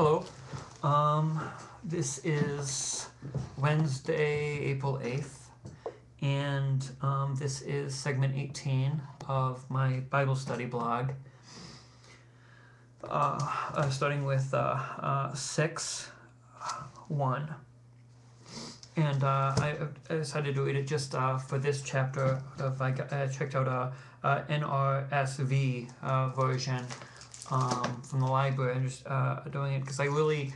Hello. This is Wednesday, April 8th, and this is segment 18 of my Bible study blog, starting with 6:1. And I decided to read it just for this chapter. I checked out a NRSV version from the library. I'm just doing it because I really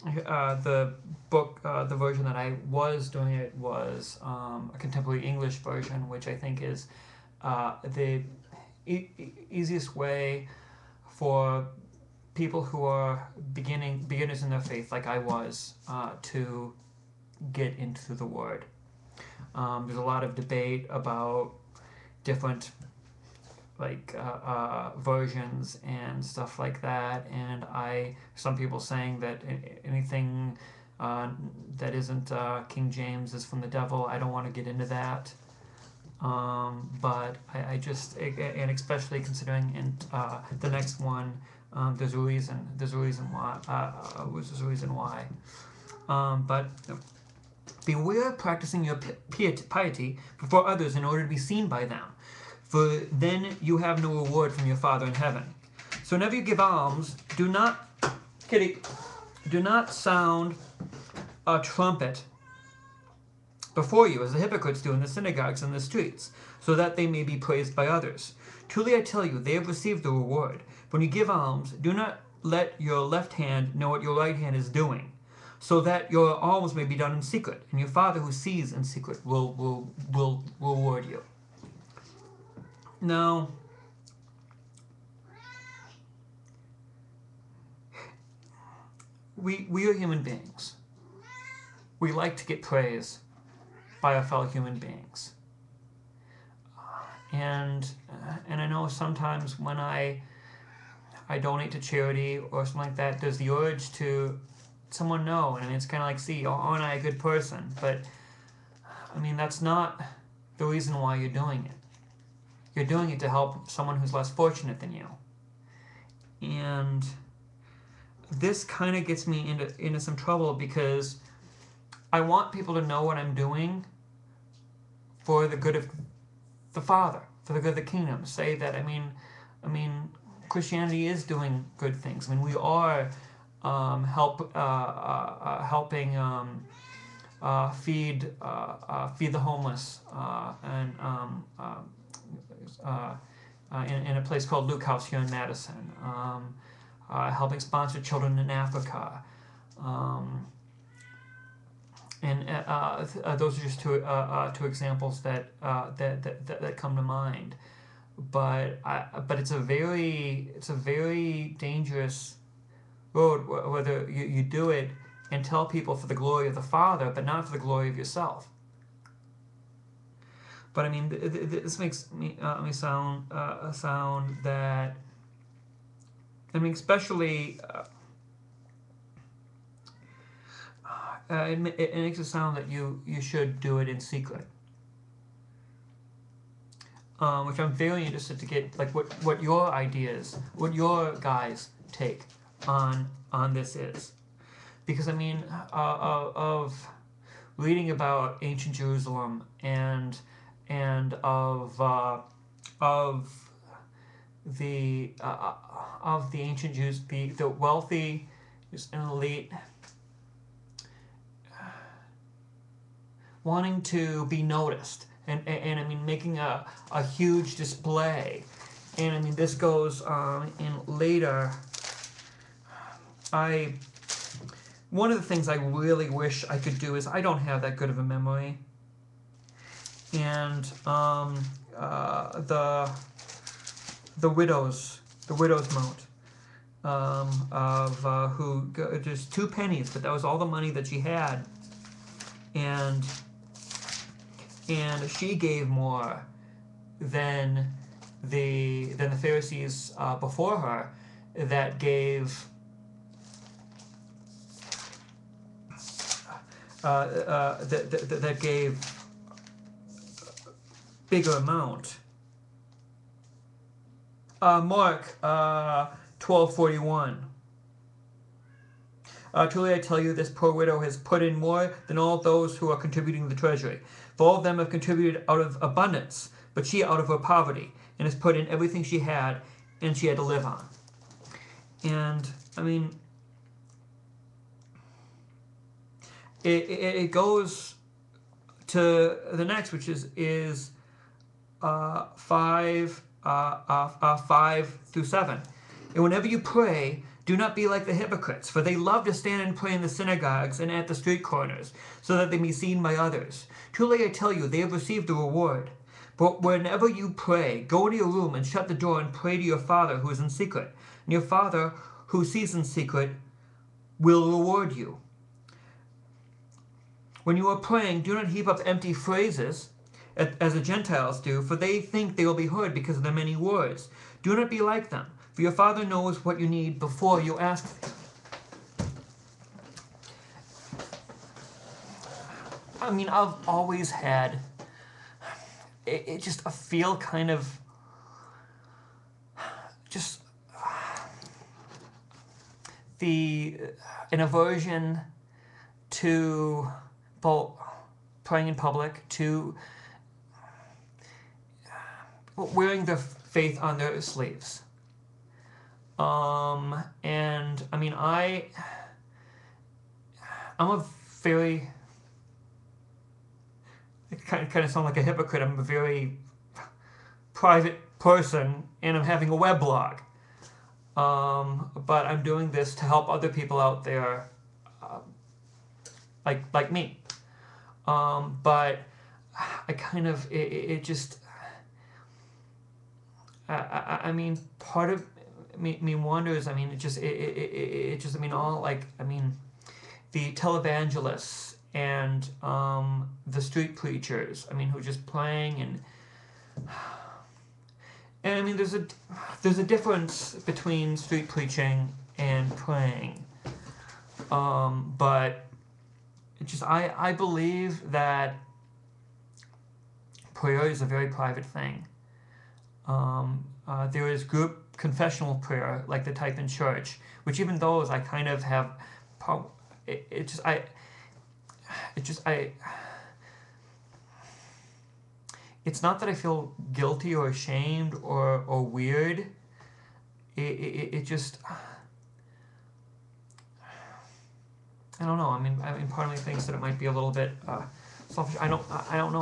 the book, the version that I was doing it was a contemporary English version, which I think is the easiest way for people who are beginners in their faith, like I was, to get into the Word. There's a lot of debate about different versions and stuff like that, and some people saying that anything that isn't King James is from the devil. I don't want to get into that, but I just, and especially considering in the next one, there's a reason why. But beware of practicing your piety before others in order to be seen by them, for then you have no reward from your Father in heaven. So whenever you give alms, do not sound a trumpet before you, as the hypocrites do in the synagogues and the streets, so that they may be praised by others. Truly I tell you, they have received the reward. When you give alms, do not let your left hand know what your right hand is doing, so that your alms may be done in secret, and your Father who sees in secret will reward you. Now, we are human beings. We like to get praise by our fellow human beings. And I know sometimes when I donate to charity or something like that, there's the urge to someone know, and it's kind of like, see, aren't I a good person? But I mean, that's not the reason why you're doing it. You're doing it to help someone who's less fortunate than you. And this kind of gets me into some trouble, because I want people to know what I'm doing for the good of the Father, for the good of the kingdom. Say that, I mean, Christianity is doing good things. I mean, we are helping feed the homeless in a place called Luke House here in Madison, helping sponsor children in Africa, and those are just two examples that come to mind. But it's a very dangerous road, whether you do it and tell people for the glory of the Father, but not for the glory of yourself. But I mean, this makes me sound that, I mean, especially it makes it sound that you should do it in secret, which I'm very interested to get, like, what your ideas, what your guys' take on this is, because I mean, of reading about ancient Jerusalem and of the ancient Jews, the wealthy and elite wanting to be noticed, and I mean, making a huge display. And I mean, this goes in later. One of the things I really wish I could do is, I don't have that good of a memory, and the widow's moat, of who just 2 pennies, but that was all the money that she had, and she gave more than the Pharisees before her, that gave that gave bigger amount. Mark 12:41. Truly I tell you, this poor widow has put in more than all those who are contributing to the treasury. For all of them have contributed out of abundance, but she out of her poverty, and has put in everything she had, and she had to live on. And, I mean, it goes to the next, which is 5 through 7. And whenever you pray, do not be like the hypocrites, for they love to stand and pray in the synagogues and at the street corners, so that they may be seen by others. Truly I tell you, they have received a reward. But whenever you pray, go into your room and shut the door and pray to your Father who is in secret. And your Father who sees in secret will reward you. When you are praying, do not heap up empty phrases, as the Gentiles do, for they think they will be heard because of their many words. Do not be like them, for your Father knows what you need before you ask him. I mean, I've always had just a feel kind of just an aversion to both praying in public, to wearing their faith on their sleeves. And I mean, I'm a very, it kind of sound like a hypocrite. I'm a very private person, and I'm having a weblog. But I'm doing this to help other people out there, like me. But I kind of, it just, I mean, part of me wonders, I mean, it just, I mean, all, like, I mean, the televangelists and the street preachers, I mean, who are just playing, and I mean, there's a difference between street preaching and praying, but it just, I believe that prayer is a very private thing. There is group confessional prayer, like the type in church, which even those I kind of have, it's not that I feel guilty or ashamed or weird. It just, I don't know. I mean, part of me thinks that it might be a little bit selfish. I don't know.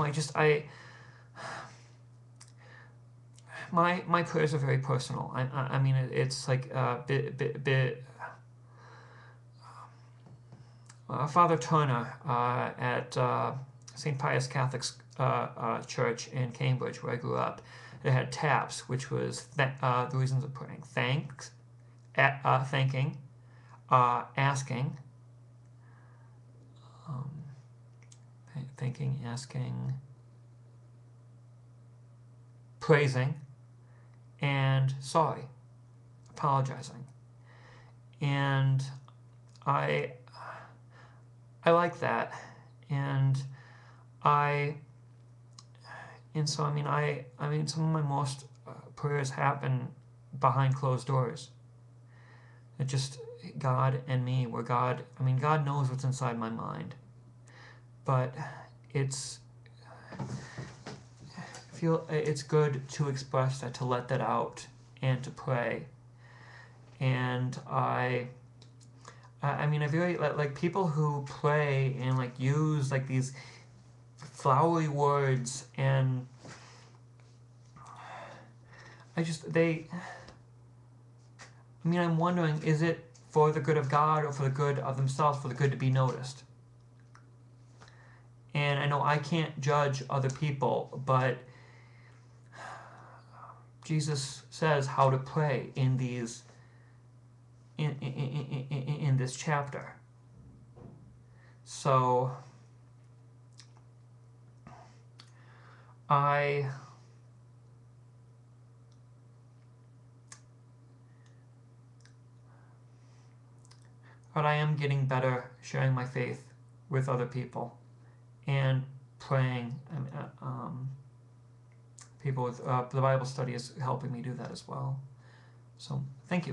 My prayers are very personal. I mean, it's like Father Turner at St. Pius Catholic Church in Cambridge, where I grew up, they had taps, which was the reasons of praying: thanks, thanking, asking, thanking, asking, praising, and sorry, apologizing. And I like that, and so I mean some of my most prayers happen behind closed doors. It just God and me, where God knows what's inside my mind, but it's good to express that, to let that out, and to pray. And I very like people who pray and like use like these flowery words, and I'm wondering, is it for the good of God or for the good of themselves, for the good to be noticed? And I know I can't judge other people, but Jesus says how to pray in these in this chapter. So but I am getting better sharing my faith with other people and praying. People with the Bible study is helping me do that as well. So thank you.